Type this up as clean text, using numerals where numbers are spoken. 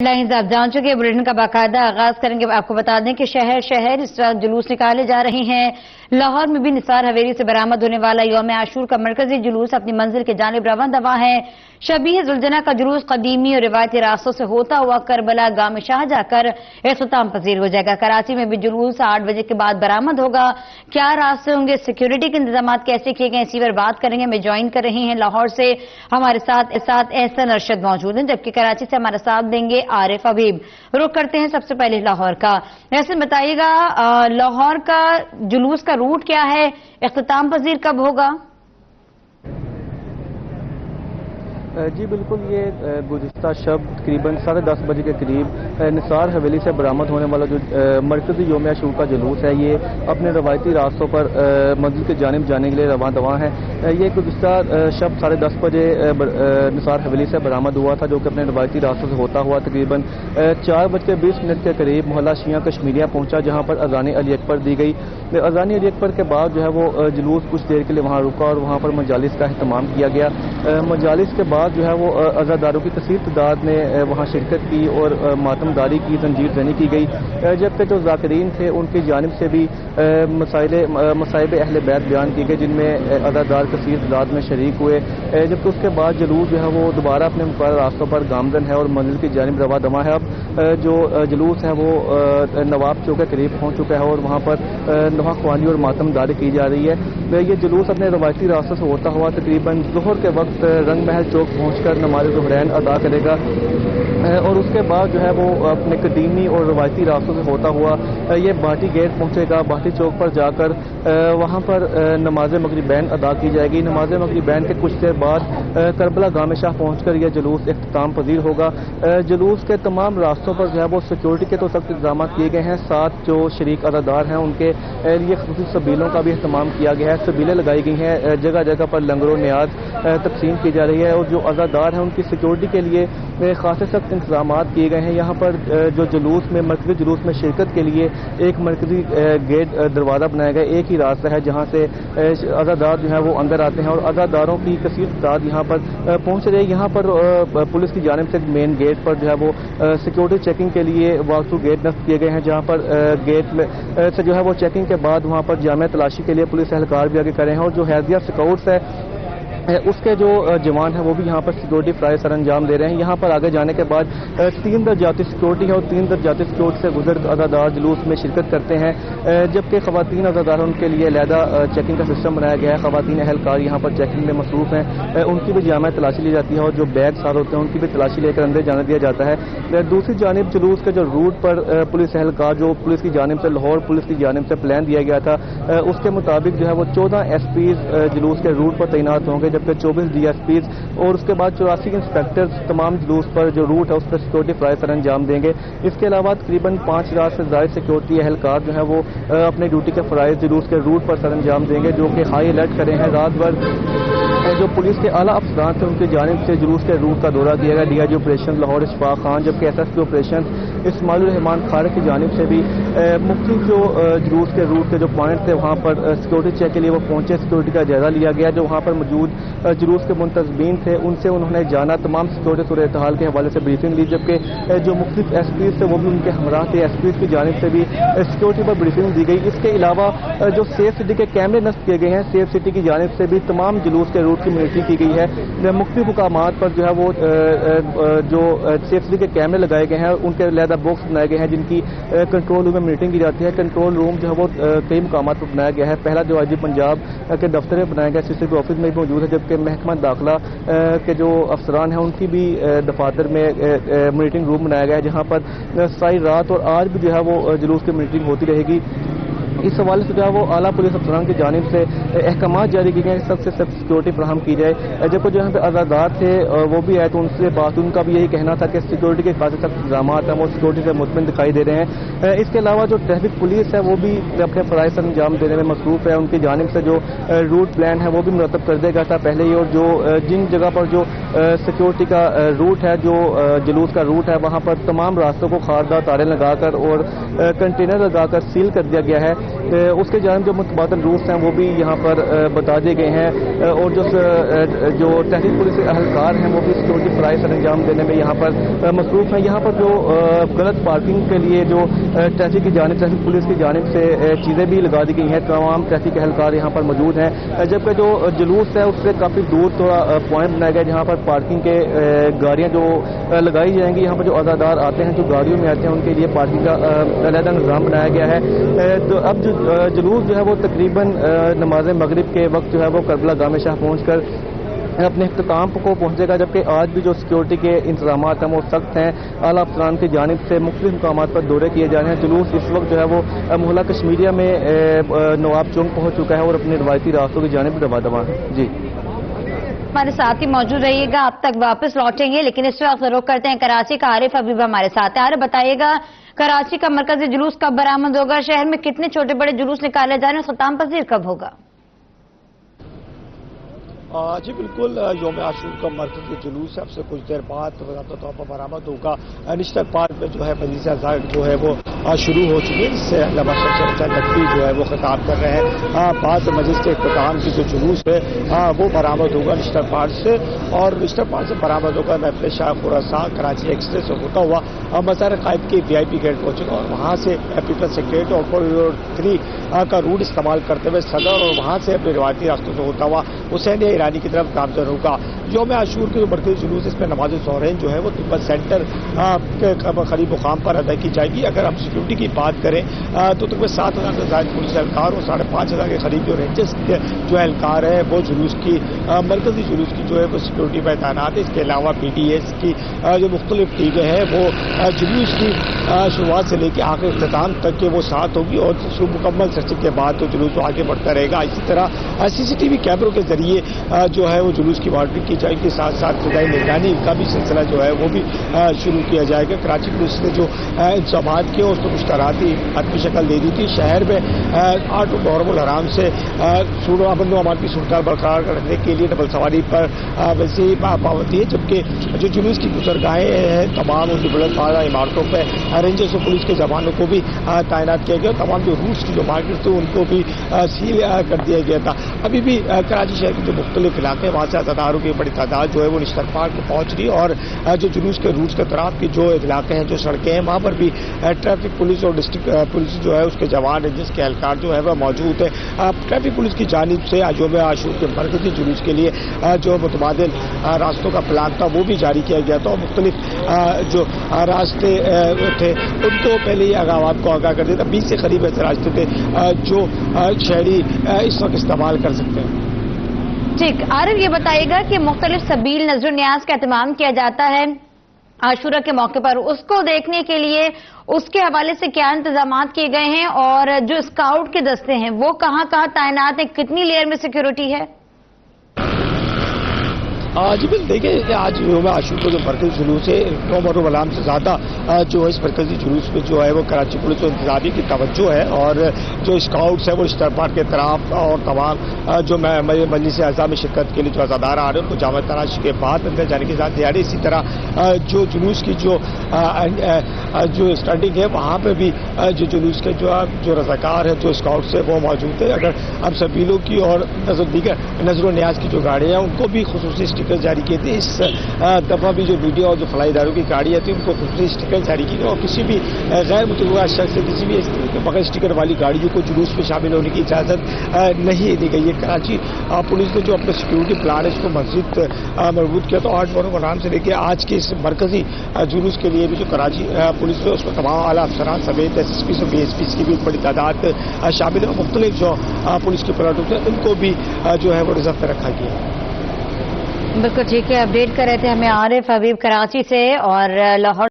Headlines आप जान चुके हैं। बुलेटिन का बाकायदा आगाज करेंगे। आपको बता दें कि शहर शहर इस वक्त जुलूस निकाले जा रहे हैं। लाहौर में भी निसार हवेली से बरामद होने वाला यौम आशूर का मरकजी जुलूस अपनी मंजिल की जानिब रवां दवा है। शबीह जुलजना का जुलूस कदीमी और रिवायती रास्तों से होता हुआ करबला गाम शाह जाकर इख्तिताम पजीर हो जाएगा। कराची में भी जुलूस 8 बजे के बाद बरामद होगा। क्या रास्ते होंगे, सिक्योरिटी के इंतजाम कैसे किए गए, इसी पर बात करेंगे। मैं ज्वाइन कर रही हैं लाहौर से हमारे साथ एहसन अरशद मौजूद हैं, जबकि कराची से हमारा साथ देंगे आरिफ हबीब। रुख करते हैं सबसे पहले लाहौर का। एहसन बताइएगा, लाहौर का जुलूस का रूट क्या है, इख्तिताम पजीर कब होगा? जी बिल्कुल, ये गुज़िश्ता शब तकरीबन 10:30 बजे के करीब निसार हवेली से बरामद होने वाला जो मरकज़ी यौम आशूर का जुलूस है, ये अपने रवायती रास्तों पर मंजिल की जानिब जाने के लिए रवां दवा है। ये गुज़िश्ता शब 10:30 बजे निसार हवेली से बरामद हुआ था, जो कि अपने रवायती रास्तों से होता हुआ तकरीबन 4:20 के करीब मोहल्ला शिया कश्मीरिया पहुंचा, जहां पर अज़ान अली अकबर दी गई। अज़ान अली अकबर के बाद जो है वो जुलूस कुछ देर के लिए वहाँ रुका और वहाँ पर मजालिस का अहतमाम किया गया। मजालिस के बाद जो है वो अज़ादारों की कसीर तादाद ने वहाँ शिरकत की और मातमदारी की, जंजीर जनी की गई, जबकि जो ज़ाकिरीन थे उनकी जानिब से भी मसाइब अहले बैत बयान की गई, जिनमें अज़ादार कसीर तादाद में शरीक हुए। जबकि उसके बाद जुलूस जो है वो दोबारा अपने मुक़र्रर रास्तों पर गामजन है और मंजिल की जानिब रवा दवा है। अब जो जुलूस है वो नवाब चौक के करीब पहुँच चुका है और वहाँ पर नहा ख्वानी और मातमदारी की जा रही है। ये जुलूस अपने रवायती रास्तों से होता हुआ तकरीबन ज़ोहर के वक्त रंग महल चौक पहुंचकर नमाज ज़ुहरैन अदा करेगा और उसके बाद जो है वो अपने कदीमी और रवायती रास्तों से होता हुआ ये भाटी गेट पहुंचेगा। भाटी चौक पर जाकर वहां पर नमाज मगरिबैन अदा की जाएगी। नमाज मगरिबैन के कुछ देर बाद करबला गाम शाह पहुंचकर यह जुलूस इख्तिताम पजीर होगा। जुलूस के तमाम रास्तों पर जो है वो सिक्योरिटी के तो सख्त इंतजाम किए गए हैं, साथ जो शरीक अज़ादार हैं उनके लिए खुसूसी सबीलों का भी अहतमाम किया गया है। सबीलें लगाई गई हैं, जगह जगह पर लंगर और नियाज तकसीम की जा रही है और जो अज़ादार हैं उनकी सिक्योरिटी के लिए खासे सख्त इंतजाम किए गए हैं। यहाँ पर जो जुलूस में मरकजी जुलूस में शिरकत के लिए एक मरकजी गेट दरवाज़ा बनाया गया, एक ही रास्ता है जहाँ से अज़ादार जो है वो अंदर आते हैं और अज़ादारों की कसीर तादाद यहाँ पर पहुँच रही है। यहाँ पर पुलिस की जानिब से मेन गेट पर जो है वो सिक्योरिटी चेकिंग के लिए वॉक थ्रू गेट नस्ब किए गए हैं, जहाँ पर गेट में से जो है वो चेकिंग के बाद वहाँ पर जामिया तलाशी के लिए पुलिस एहलकार भी आगे करे हैं और जो हैजिया स्काउट्स है उसके जो जवान हैं वो भी यहाँ पर सिक्योरिटी फ्राई सर अंजाम दे रहे हैं। यहाँ पर आगे जाने के बाद 3 दर्जाती सिक्योरिटी है और 3 दर्जाती सिक्योरिटी से गुजर अज़ादार जुलूस में शिरकत करते हैं, जबकि ख़वातीन अज़ादार उनके लिए अलहदा चेकिंग का सिस्टम बनाया गया है। ख़वातीन अहलकार यहाँ पर चेकिंग में मसरूफ़ हैं, उनकी भी जामिया तलाशी ली जाती है और जो बैग सार होते हैं उनकी भी तलाशी लेकर अंदर जाने दिया जाता है। दूसरी जानिब जुलूस के जो रूट पर पुलिस एहलकार जो पुलिस की जानिब से लाहौर पुलिस की जानिब से प्लान दिया गया था, उसके मुताबिक जो है वो 14 SPs जुलूस के रूट पर तैनात होंगे, जबकि 24 DSPs और उसके बाद 84 इंस्पेक्टर्स तमाम जुलूस पर जो रूट है उस पर सिक्योरिटी फ्राई सर अंजाम देंगे। इसके अलावा तकरीबन 5000 से ज़्यादा सिक्योरिटी एहलकार जो है वो अपने ड्यूटी के फ़राइज़ जुलूस के रूट पर सर अंजाम देंगे, जो कि हाई अलर्ट करें हैं। रात भर जो पुलिस के आला अफसरान थे उनकी जानिब से जुलूस के रूट का दौरा किया गया। DIG ऑपरेशन लाहौर इशफाक खान, जबकि SSP ऑपरेशन इस्माइल रहमान खारे की जानिब से भी मुख्तलिफ जो जुलूस के रूट के जो पॉइंट थे वहाँ पर सिक्योरिटी चेक के लिए वो पहुँचे, सिक्योरिटी का जायजा लिया गया। जो वहाँ पर मौजूद जुलूस के मुंतज़मीन थे उनसे उन्होंने जाना, तमाम सिक्योरिटी सूरत हाल के हवाले से ब्रीफिंग ली, जबकि जो मुख्तलिफ SPs थे वो भी उनके हमरा थे। SPs की जानिब से भी सिक्योरिटी पर ब्रीफिंग दी गई। इसके अलावा जो सेफ सिटी के कैमरे नस्ब किए गए हैं, सेफ सिटी की जानिब से भी तमाम जुलूस के रूट की मॉनिटरिंग की गई है। मुख्तलिफ मुकामात पर जो है वो जो सेफ सिटी के कैमरे लगाए गए हैं, उनके अलहदा बॉक्स बनाए गए हैं जिनकी कंट्रोल रूम में मॉनिटरिंग की जाती है। कंट्रोल रूम जो है वो कई मुकामात पर बनाया गया है। पहला जो IG पंजाब के दफ्तर में बनाया गया, CCTV ऑफिस में भी मौजूद है, जबकि महकमा दाखिला के जो अफसरान हैं उनकी भी दफातर में मॉनिटरिंग रूम बनाया गया है, जहाँ पर सारी रात और आज भी जो है वो जुलूस की मॉनिटरिंग होती रहेगी। इस हवाले से जो है वो आला पुलिस अफसरान की जानिब से अहकाम जारी किए गए, सबसे सख्त सिक्योरिटी फराहम की जाए। जबकि जो यहाँ पे अज़ादार थे वो भी आए तो उनसे बात उनका भी यही कहना था कि सिक्योरिटी के खासे सख्त इंतजाम हैं, वो सिक्योरिटी से मुतमिन दिखाई दे रहे हैं। इसके अलावा जो ट्रैफिक पुलिस है वो भी अपने फ़राइज़ सर अंजाम देने में मसरूफ़ है। उनकी जानिब से जो रूट प्लान है वो भी मुरतब कर दिया गया था पहले ही, और जो जिन जगह पर जो सिक्योरिटी का रूट है, जो जुलूस का रूट है, वहाँ पर तमाम रास्तों को खारदार तारें लगाकर और कंटेनर लगाकर सील कर दिया गया है। اس کے جانب جو متبادل روٹس ہیں وہ بھی یہاں پر بتا دیے گئے ہیں، اور جو تحریک پولیس کے اہلکار ہیں وہ بھی سیکورٹی فرائض سر انجام دینے میں یہاں پر مصروف ہیں۔ یہاں پر جو غلط پارکنگ کے لیے جو ٹریفک پولیس کی جانب سے چیزیں بھی لگا دی گئی ہیں، تمام ٹریفک کے اہلکار یہاں پر موجود ہیں، جبکہ جو جلوس ہے اس سے کافی دور تھوڑا پوائنٹ بنایا گیا جہاں پر پارکنگ کے گاڑیاں جو لگائی جائیں گی۔ یہاں پر جو عزادار آتے ہیں جو گاڑیوں میں آتے ہیں ان کے لیے پارکنگ کا علیحدہ نظام بنایا گیا ہے۔ تو اب جو جلوس جو ہے وہ تقریباً نماز مغرب کے وقت جو ہے وہ کربلا گاہ شاہ پہنچ کر اپنے اختتام کو پہنچے گا، جبکہ آج بھی جو سیکورٹی کے انتظامات ہیں وہ سخت ہیں۔ اعلیٰ افسران کی جانب سے مختلف مقامات پر دورے کیے جا رہے ہیں۔ جلوس اس وقت جو ہے وہ محلہ کشمیریہ میں نواب چوک پہنچ چکا ہے اور اپنے روایتی راستوں کی جانب رواں دواں ہے۔ جی ہمارے ساتھ ہی موجود رہیے گا، اب تک واپس لوٹیں گے، لیکن اس وقت رخ کرتے ہیں کراچی کا۔ عارف حبیب ہمارے ساتھ ہے۔ عارف بتائیے گا کراچی کا مرکزی جلوس کب برآمد ہوگا؟ شہر میں کتنے چھوٹے بڑے جلوس نکالے جا رہے ہیں؟ ختام پذیر کب ہوگا؟ جی بالکل، یوم عاشور کا مرکزی جلوس اب سے کچھ دیر بعد باضابطہ طور پر برآمد ہوگا۔ نشتر پارک میں جو ہے مجلس اعضاء جو ہے وہ شروع ہو چکی ہے، جس سے علامہ شمشاد چند نقوی جو ہے وہ خطاب کر رہے ہیں۔ بعد مجلس کے اختتام کی جو جلوس ہے وہ برآمد ہوگا نشتر پارک سے، اور نشتر پارک سے برآمد ہوگا محفل شاہ خراساں کراچی ایکسپریس سے ہوتا ہوا مزار قائد کے VIP گیٹ پہنچے گا، اور وہاں سے پیپلز سیکریٹریٹ اور کوریڈور 3 کا روٹ استعمال کرتے ہوئے صدر، اور وہاں سے اپنے روایتی راستوں سے ہوتا ہوا حسین ایرانی کی طرف گامزن ہوگا۔ یوم عاشور کے جو مرکزی جلوس اس میں نماز ظہرین جو ہے وہ تبت سینٹر کے قریب مقام پر ادا کی جائے گی۔ اگر ہم سیکورٹی کی بات کریں تو تقریباً 7,000 سے زائد پولیس اہلکار اور 5,500 کے قریب جو رینجرز جو اہلکار ہے وہ جلوس کی مرکزی جلوس کی جو ہے وہ سیکورٹی پر تعینات ہے۔ اس کے علاوہ PTS کی جو مختلف ٹیمیں ہیں وہ جلوس کی شروعات سے لے کے آخر اختتام تک کے وہ ساتھ ہوگی، اور مکمل سرچنگ کے بعد تو جلوس آگے بڑھتا رہے گا۔ اسی طرح CCTV کیمروں کے ذریعے جو ہے وہ جلوس کی مانیٹرنگ کی جائے گی، ساتھ ساتھ فضائی نگرانی کا بھی سلسلہ جو ہے وہ بھی شروع کیا جائے گا۔ کراچی پولیس نے جو انتظامات کیے اس کو مشتراتی حتمی شکل دے دی تھی۔ شہر میں 8 محرم الحرام سے امن و امان کی صورتحال برقرار رکھنے کے لیے ڈبل سواری پر ویسے ہی پابندی ہے، جبکہ جو جلوس کی گزرگاہیں ہیں تمام ان کی بلند پائیدار عمارتوں پہ رینجرز اور پولیس کے جوانوں کو بھی تعینات کیا گیا، تمام جو روٹس کی جو مارکیٹ تھے ان کو بھی سیل کر دیا گیا تھا۔ ابھی بھی کراچی شہر کے جو مختلف علاقے وہاں سے عزاداروں کی بڑی تعداد جو ہے وہ نشتر پارک میں پہنچ رہی ہے، اور جو جلوس کے روٹس کے طرف کے جو علاقے ہیں جو سڑکیں ہیں وہاں پر بھی ٹریفک پولیس اور ڈسٹرکٹ پولیس جو ہے اس کے جوان رینجرز کے اہلکار جو ہے وہ موجود ہے۔ ٹریفک پولیس کی جانب سے یوم عاشور کے مرکزی جلوس کے لیے جو متبادل راستوں کا پلان تھا وہ بھی جاری کیا گیا تھا، اور مختلف جو راستے تھے ان کو پہلے ہی عوام کو آگاہ کر دیا تھا۔ 20 سے قریب ایسے راستے تھے جو شہری اس وقت استعمال کر سکتے ہیں۔ ٹھیک، عارف یہ بتائیے گا کہ مختلف سبیل نذر و نیاز کا اہتمام کیا جاتا ہے عاشورہ کے موقع پر، اس کو دیکھنے کے لیے اس کے حوالے سے کیا انتظامات کیے گئے ہیں، اور جو اسکاؤٹ کے دستے ہیں وہ کہاں کہاں تعینات ہیں، کتنی لیئر میں سیکیورٹی ہے؟ جی بالکل، دیکھیں آج یوم عاشور کا جو مرکزی جلوس ہے 9 محرم الحرام سے زیادہ جو ہے اس مرکزی جلوس میں جو ہے وہ کراچی پولیس و انتظامیہ کی توجہ ہے، اور جو اسکاؤٹس ہیں وہ نشتر پارک کے طرف اور تمام جو مجلس اعضاء میں شرکت کے لیے جو عزادار آ رہے ہیں ان کو جامع تراشی کے بعد اندر جانے کی اجازت دیا رہی ہے۔ اسی طرح جو جلوس کی جو اسٹارٹنگ ہے وہاں پہ بھی جو جلوس کے جو رضاکار ہیں جو اسکاؤٹس ہیں وہ موجود ہیں۔ اگر ہم سبیلوں کی اور دیگر نظر و نیاز کی جو گاڑیاں ہیں ان کو بھی خصوصی اسٹیکر جاری کیے تھے۔ اس دفعہ بھی جو میڈیا اور جو فلاحی اداروں کی گاڑیاں تھیں ان کو خصوصی اسٹیکر جاری کی گئی، اور کسی بھی غیر متعلقہ شخص سے کسی بھی بغیر اسٹیکر والی گاڑیوں کو جلوس میں شامل ہونے کی اجازت نہیں دی گئی ہے۔ کراچی پولیس نے جو اپنا سیکورٹی پلان ہے اس کو مزید مربوط کیا، تو 8 محرم الحرام سے لے کے آج کے اس مرکزی جلوس کے لیے بھی جو کراچی پولیس ہے اس میں تمام اعلیٰ افسران سمیت SSPs اور BSPs کی بھی بڑی تعداد شامل ہے، اور مختلف جو پولیس کے پلاٹون ہیں ان کو بھی جو ہے وہ ریزرو پہ رکھا گیا ہے۔ بالکل ٹھیک ہے، اپڈیٹ کر رہے تھے ہمیں عارف حبیب کراچی سے، اور لاہور